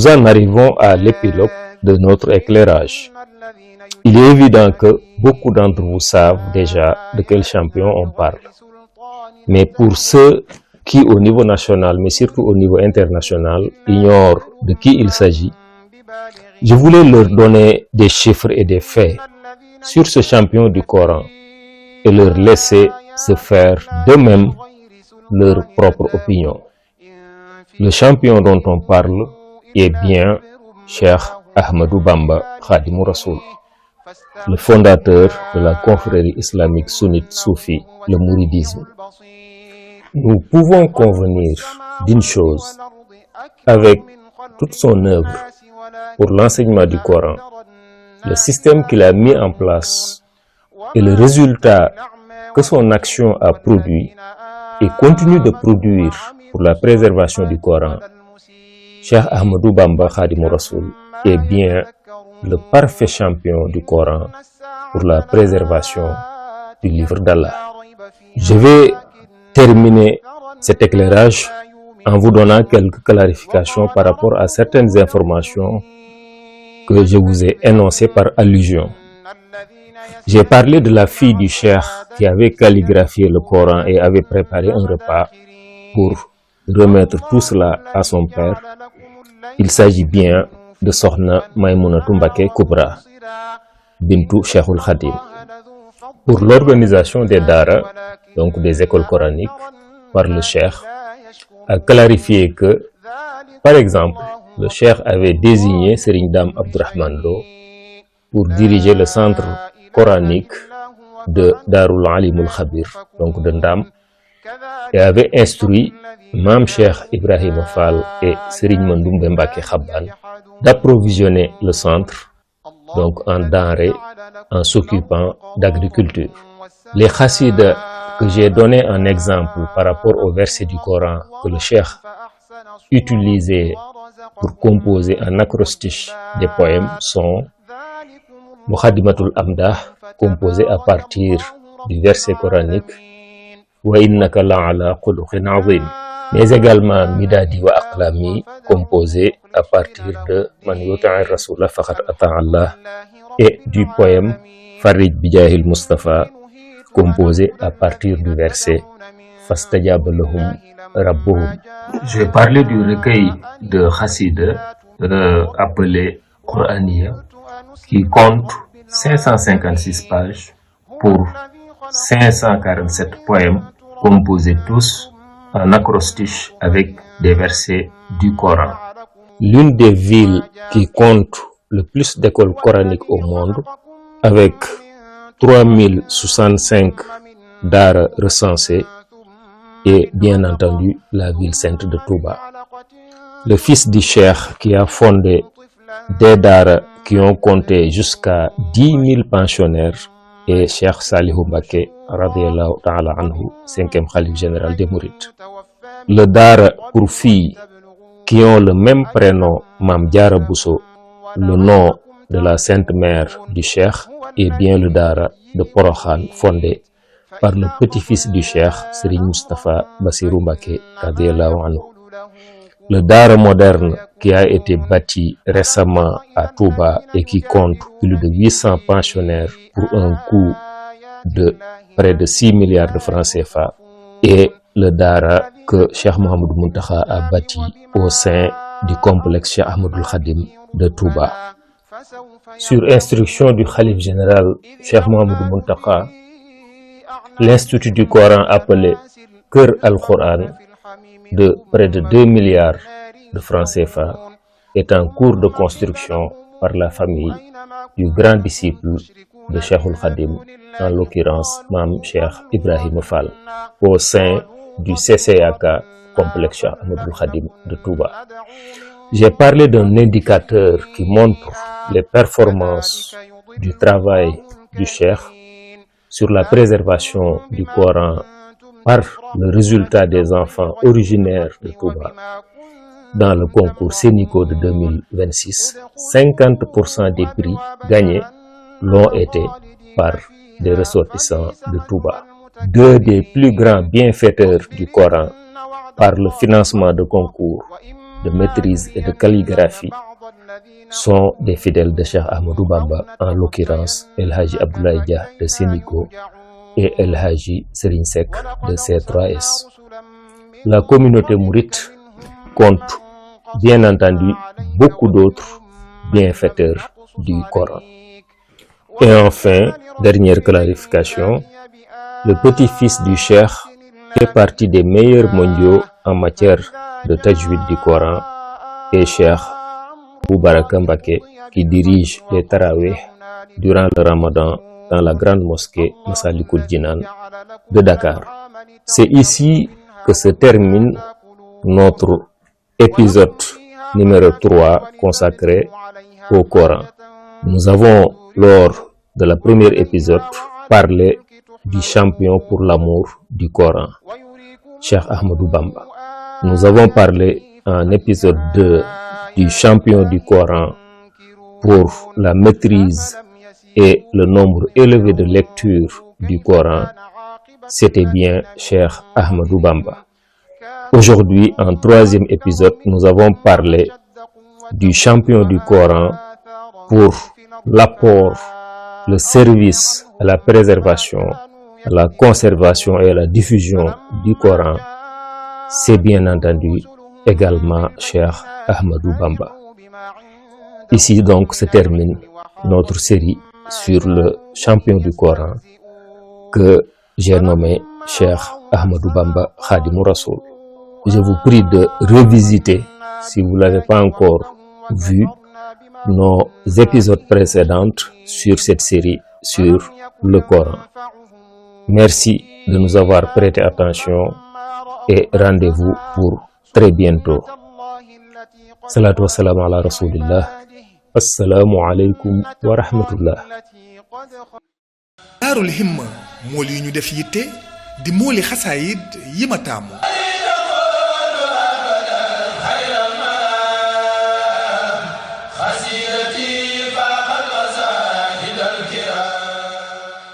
Nous en arrivons à l'épilogue de notre éclairage. Il est évident que beaucoup d'entre vous savent déjà de quel champion on parle. Mais pour ceux qui, au niveau national, mais surtout au niveau international, ignorent de qui il s'agit, je voulais leur donner des chiffres et des faits sur ce champion du Coran et leur laisser se faire d'eux-mêmes leur propre opinion. Le champion dont on parle est bien Cheikh Ahmadou Bamba Khadimou Rassoul, le fondateur de la confrérie islamique sunnite soufi, le mouridisme. Nous pouvons convenir d'une chose: avec toute son œuvre pour l'enseignement du Coran, le système qu'il a mis en place et le résultat que son action a produit et continue de produire pour la préservation du Coran, Cheikh Ahmadou Bamba Khadimou Rassoul est bien le parfait champion du Coran pour la préservation du livre d'Allah. Je vais terminer cet éclairage en vous donnant quelques clarifications par rapport à certaines informations que je vous ai énoncées par allusion. J'ai parlé de la fille du cheikh qui avait calligraphié le Coran et avait préparé un repas pour remettre tout cela à son père. Il s'agit bien de Sokhna Maïmounatou Mbacké Kubra, Bintou Cheikhul Khadim. Pour l'organisation des Dara, donc des écoles coraniques, par le cheikh, a clarifié que, par exemple, le cheikh avait désigné Serigne Dame Abdourahmane Lo pour diriger le centre coranique de Darul Alimul Khabir, donc de Ndam, et avait instruit Mam Cheikh Ibrahima Fall et Serigne Mandoumbe Mbacké Khaban d'approvisionner le centre, donc en denrées, en s'occupant d'agriculture. Les chassides que j'ai donné en exemple par rapport au verset du Coran que le cheikh utilisait pour composer en acrostiche des poèmes sont Mukhadimatul Amdah, composé à partir du verset coranique Wa innaka la'ala khuluqin azim, mais également Midadi wa Aqlami, composé à partir de Man yuti'ir rasula faqad ata'a Allah, et du poème Farid Bijahil Mustafa, composé à partir du verset Fastajaba lahum rabbuhum. Je vais parler du recueil de Khassida appelé Qur'aniya, qui compte 556 pages pour 547 poèmes composés tous en acrostiche avec des versets du Coran. L'une des villes qui compte le plus d'écoles coraniques au monde, avec 3065 daara recensés, est bien entendu la ville sainte de Touba. Le fils du cheikh qui a fondé des daara qui ont compté jusqu'à 10 000 pensionnaires est Cheikh Salihou Mbacké radiyallahu ta'ala anhu, 5e khalife général des Mourides. Le daara pour filles qui ont le même prénom Mam Diara Bousso, le nom de la sainte mère du cheikh, est bien le daara de Porokhane, fondé par le petit-fils du cheikh Serigne Moustapha Bassirou Mbacké radiyallahu anhu. Le daara moderne qui a été bâti récemment à Touba et qui compte plus de 800 pensionnaires pour un coût de près de 6 milliards de francs CFA, et le daara que Cheikh Mouhamadou Mountakha a bâti au sein du complexe Cheikh Ahmadoul Khadim de Touba. Sur instruction du khalife général Cheikh Mouhamadou Mountakha, l'Institut du Coran appelé Kër Al-Quran, de près de 2 milliards de francs CFA, est en cours de construction par la famille du grand disciple de Cheikhul Khadim, en l'occurrence Mam Cheikh Ibrahima Fall, au sein du CCAK, complexe Cheikh Ahmadoul Khadim de Touba. J'ai parlé d'un indicateur qui montre les performances du travail du cheikh sur la préservation du Coran par le résultat des enfants originaires de Touba dans le concours Sénico de 2026. 50% des prix gagnés l'ont été par des ressortissants de Touba. Deux des plus grands bienfaiteurs du Coran par le financement de concours de maîtrise et de calligraphie sont des fidèles de Cheikh Ahmadou Bamba, en l'occurrence El Hadji Abdoulaye Dia de Sénico et El Hadji Serigne Seck de C3S. La communauté mouride compte bien entendu beaucoup d'autres bienfaiteurs du Coran. Et enfin, dernière clarification, le petit-fils du Cheikh fait partie des meilleurs mondiaux en matière de tajwid du Coran et Cheikh Boubaraka Mbaké qui dirige les tarawih durant le Ramadan dans la grande mosquée Massalikul Jinan de Dakar. C'est ici que se termine notre épisode numéro 3 consacré au Coran. Nous avons, lors de la première épisode, parlé du champion pour l'amour du Coran, Cheikh Ahmadou Bamba. Nous avons parlé en épisode 2 du champion du Coran pour la maîtrise et le nombre élevé de lectures du Coran. C'était bien Cheikh Ahmadou Bamba. Aujourd'hui, en troisième épisode, nous avons parlé du champion du Coran pour l'apport, le service à la préservation, à la conservation et à la diffusion du Coran. C'est bien entendu également Cheikh Ahmadou Bamba. Ici donc se termine notre série sur le champion du Coran que j'ai nommé Cheikh Ahmadou Bamba Khadimou Rassoul. Je vous prie de revisiter, si vous ne l'avez pas encore vu, nos épisodes précédents sur cette série sur le Coran. Merci de nous avoir prêté attention et rendez-vous pour très bientôt. Salatu wassalamu ala rasulillah. Assalamu alaikum wa rahmatullah. Daarul Himma mool yi ñu def yitte di mooli xasaayid yi ma taamu